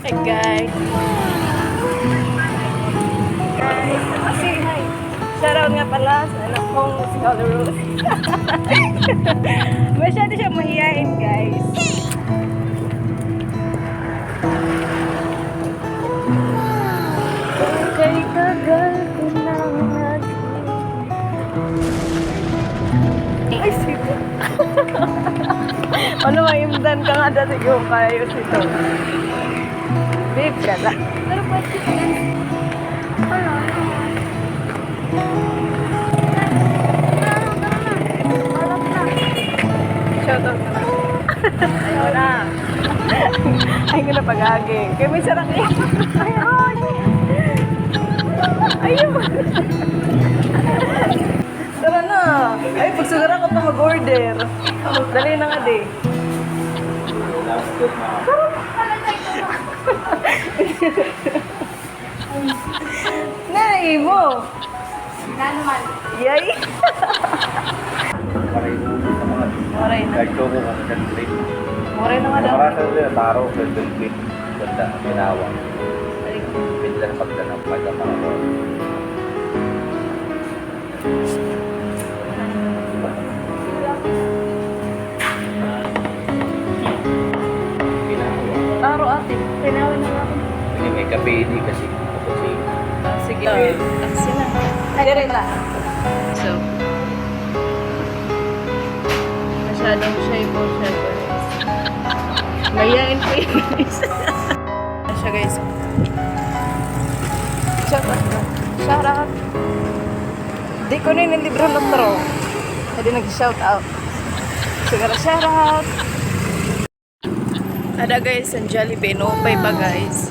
Hey guys. Guys, say hi. Shoutout nga pala sa anak kong si Color Rose. Masyado siya mahihain guys. Kay tagal ko nang ay, sito. Ano, maimdan ka nga dati yung kayo sito. Babe ka na. Pero pwede yan. Ano? Harap na. Shoutout ka na. Ayaw na. Ay, nga na pag-aging. Kaya may sarap eh. Ayaw. Tara na. Ay, pagsugara ko pa mag-order. Dali na nga di. Nai mo. Na naman. Yay. Moray na. Kahit ko kung ano plate. Moray na nga daw. Marasa nila, taro, pwede plate. Ganda, ginawa. Pwede na pagdanang pagkakamagawa. Taro ate. Tinawan na ako. Hindi may kabili kasi. Kasi Sige. Taxi na. Dire na. So. Masyadong shy po siya guys. Mayain po yun guys. Siya guys. Shout out. Di ko na yung libro ng tro. Hindi nag-shout out. Siguro shout out. Ada guys, ang Jollibee. No pay pa guys.